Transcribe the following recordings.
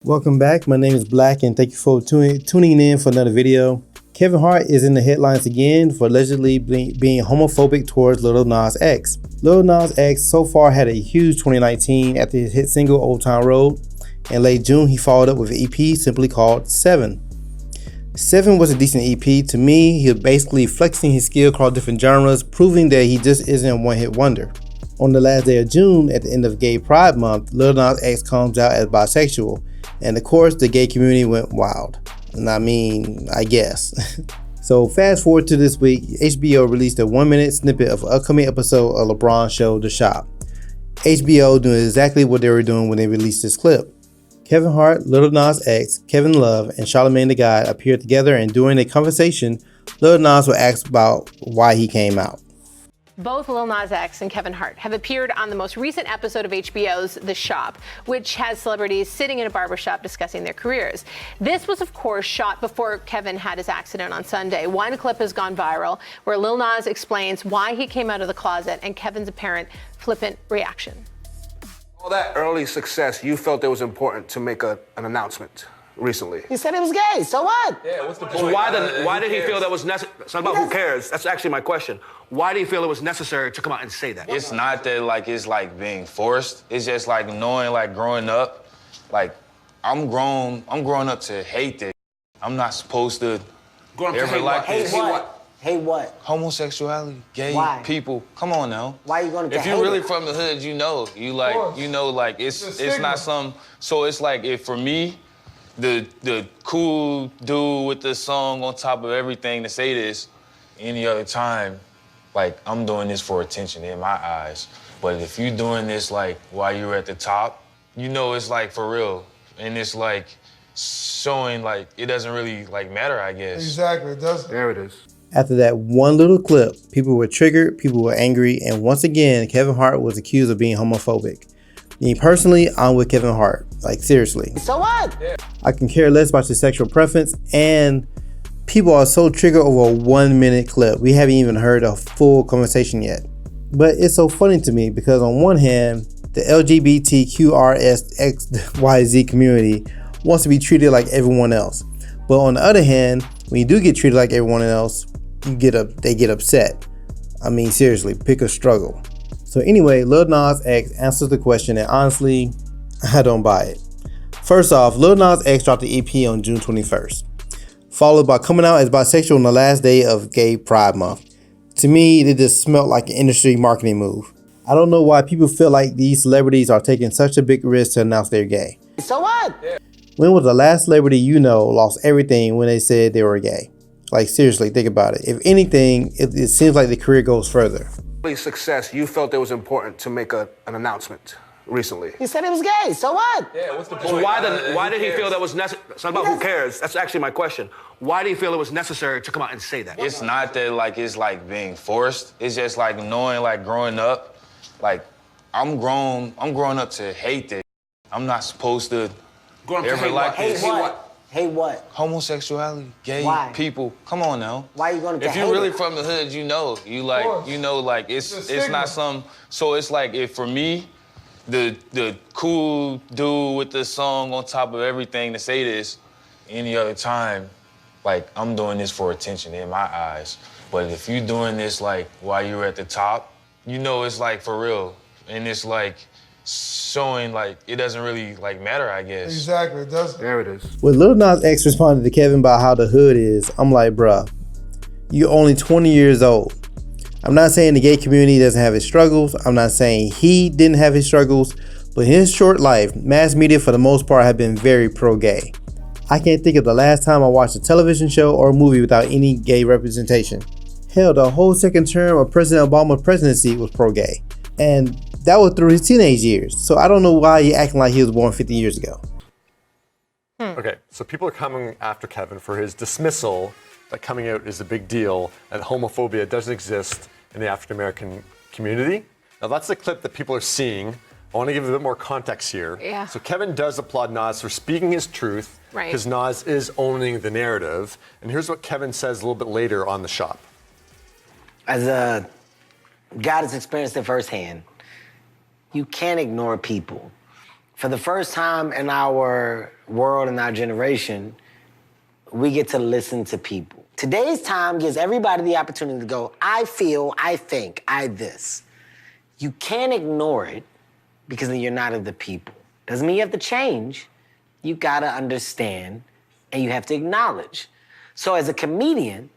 Welcome back. My name is Black, and thank you for tuning in for another video. Kevin Hart is in the headlines again for allegedly being homophobic towards LilNasX. LilNasX so far had a huge 2019 after his hit single Old Town Road. In late June, he followed up with an EP simply called 7. 7 was a decent EP. To me, he was basically flexing his skill across different genres, proving that he just isn't a one-hit wonder. On the last day of June, at the end of Gay Pride Month, LilNasX comes out as bisexual. And of course, the gay community went wild. And I guess. So fast forward to this week, HBO released a 1-minute snippet of an upcoming episode of LeBron's show, The Shop. HBO doing exactly what they were doing when they released this clip. Kevin Hart, LilNasX, Kevin Love, and Charlamagne the God appeared together, and during a conversation, Lil Nas was asked about why he came out. Both LilNasX and Kevin Hart have appeared on the most recent episode of HBO's The Shop, which has celebrities sitting in a barbershop discussing their careers. This was, of course, shot before Kevin had his accident on Sunday. One clip has gone viral where Lil Nas explains why he came out of the closet and Kevin's apparent flippant reaction. All that early success, you felt it was important to make an announcement recently. He said he was gay, so what? Yeah, what's the point? So why did he feel that was necessary? It's not about who cares. That's actually my question. Why do you feel it was necessary to come out and say that? It's not that it's being forced. It's just knowing growing up, I'm growing up to hate this. I'm not supposed to ever like this. Hate what? Hate what? Homosexuality, gay people. Come on now. Why are you gonna? If you're really from the hood, it's not some. So it's if for me, the cool dude with the song on top of everything to say this, any other time, I'm doing this for attention in my eyes. But if you're doing this while you're at the top, it's for real. And it's showing it doesn't really matter, I guess. Exactly, it doesn't. There it is. After that one little clip, people were triggered, people were angry, and once again, Kevin Hart was accused of being homophobic. Me personally, I'm with Kevin Hart. Seriously. So what? Yeah. I can care less about your sexual preference, and people are so triggered over a 1-minute clip. We haven't even heard a full conversation yet. But it's so funny to me because on one hand, the LGBTQRSXYZ community wants to be treated like everyone else. But on the other hand, when you do get treated like everyone else, they get upset. Seriously, pick a struggle. So anyway, LilNasX answers the question, and honestly, I don't buy it. First off, LilNasX dropped the EP on June 21st, followed by coming out as bisexual on the last day of Gay Pride Month. To me, it just smelled like an industry marketing move. I don't know why people feel like these celebrities are taking such a big risk to announce they're gay. So what? When was the last celebrity lost everything when they said they were gay? Seriously, think about it. If anything, it seems like the career goes further. Early success, you felt it was important to make an announcement recently. He said he was gay, so what? Yeah, what's the point? So why did he feel that was necessary? It's not about who cares. That's actually my question. Why do you feel it was necessary to come out and say that? It's not that it's being forced. It's just knowing growing up, I'm growing up to hate this. I'm not supposed to ever like this. Hate what? Hate what? Homosexuality, gay people. Come on now. Why are you gonna? If you're really from the hood, it's not some. So it's if for me, the cool dude with the song on top of everything to say this, any other time, I'm doing this for attention in my eyes. But if you're doing this while you're at the top, it's for real, and it's showing it doesn't really matter, I guess. Exactly, it doesn't. There it is. When LilNasX responded to Kevin about how the hood is, I'm like, bruh, you're only 20 years old. I'm not saying the gay community doesn't have its struggles. I'm not saying he didn't have his struggles, but in his short life, mass media for the most part have been very pro-gay. I can't think of the last time I watched a television show or a movie without any gay representation. Hell, the whole second term of President Obama's presidency was pro-gay. And that was through his teenage years. So I don't know why you're acting like he was born 50 years ago. Okay, so people are coming after Kevin for his dismissal that coming out is a big deal and homophobia doesn't exist in the African American community. Now that's the clip that people are seeing. I want to give a bit more context here. Yeah. So Kevin does applaud Nas for speaking his truth because Nas is owning the narrative. And here's what Kevin says a little bit later on The Shop. As a guy that's experienced it firsthand, you can't ignore people For the first time in our world and our generation, we get to listen to people. Today's time gives everybody the opportunity to go, I feel, I think, I this. You can't ignore it because then you're not of the people. Doesn't mean you have to change. You gotta understand and you have to acknowledge. So as a comedian,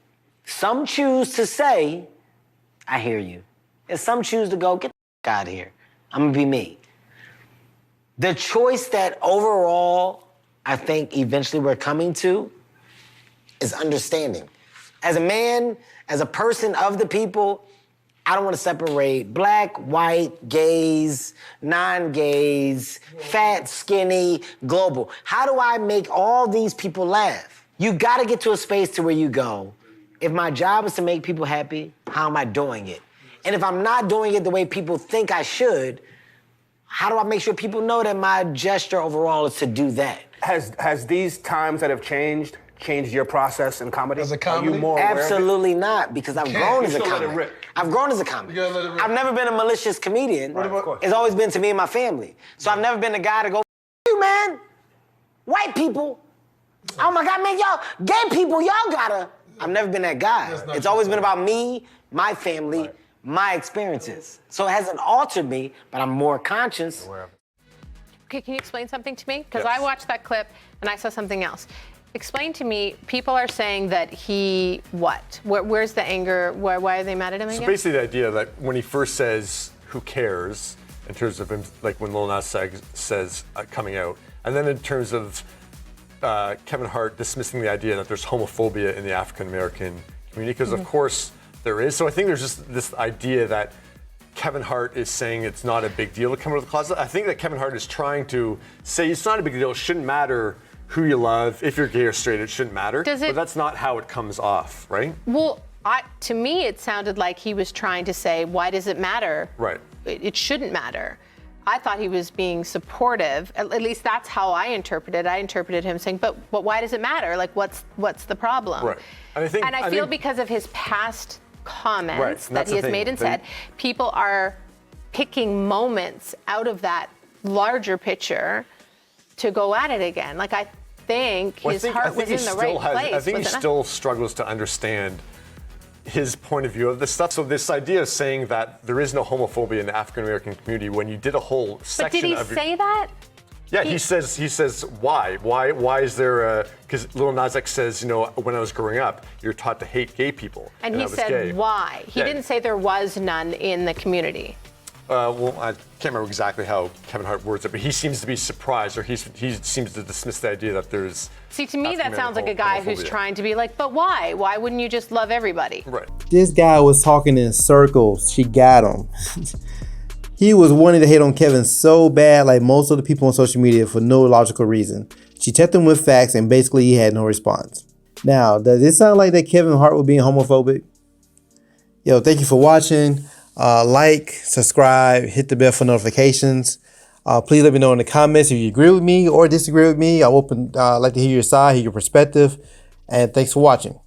some choose to say, I hear you. And some choose to go, get the out of here. I'm gonna be me. The choice that overall I think eventually we're coming to is understanding. As a man, as a person of the people, I don't want to separate black, white, gays, non-gays, fat, skinny, global. How do I make all these people laugh? You got to get to a space to where you go, if my job is to make people happy, how am I doing it? And if I'm not doing it the way people think I should, how do I make sure people know that my gesture overall is to do that? Has these times that have changed your process in comedy? As a comedy? Are you more aware of it? Absolutely not, because I've grown as a comic. I've grown as a comic. You gotta let it rip. I've never been a malicious comedian. Right, of course. It's always been to me and my family. So I've never been the guy to go, you man, white people. Oh my God, man, y'all, gay people, y'all gotta. I've never been that guy. It's always been about me, my family, my experiences. So it hasn't altered me, but I'm more conscious. Okay, can you explain something to me? Because I watched that clip and I saw something else. Explain to me, people are saying that he, what? Where's the anger? Why are they mad at him again? So basically the idea that when he first says, who cares, in terms of him, like when LilNasX says coming out, and then in terms of Kevin Hart dismissing the idea that there's homophobia in the African-American community, because of course there is. So I think there's just this idea that Kevin Hart is saying it's not a big deal to come out of the closet. I think that Kevin Hart is trying to say it's not a big deal, it shouldn't matter who you love, if you're gay or straight, it shouldn't matter. But that's not how it comes off, right? Well, to me, it sounded like he was trying to say, why does it matter? Right. It shouldn't matter. I thought he was being supportive. At least that's how I interpreted it. I interpreted him saying, but why does it matter? Like, what's the problem? Right. And I feel because of his past comments that he has made and said, people are picking moments out of that larger picture to go at it again. Like, I think his heart was in the right place. I think he still struggles to understand his point of view of this stuff. So this idea of saying that there is no homophobia in the African American community, when you did a whole section of But did he say that? Yeah, he says why? Why is there a, because LilNasX says, you know, when I was growing up, you're taught to hate gay people. And he said gay. why? He didn't say there was none in the community. Well, I can't remember exactly how Kevin Hart words it, but he seems to be surprised, or he seems to dismiss the idea that there's. See, to me, that sounds like a guy who's trying to be like, but why? Why wouldn't you just love everybody? Right. This guy was talking in circles. She got him. He was wanting to hate on Kevin so bad, like most of the people on social media, for no logical reason. She checked him with facts, and basically he had no response. Now, does it sound like that Kevin Hart was being homophobic? Yo, thank you for watching. Like, subscribe, hit the bell for notifications. Please let me know in the comments if you agree with me or disagree with me. I like to hear your side, hear your perspective. And thanks for watching.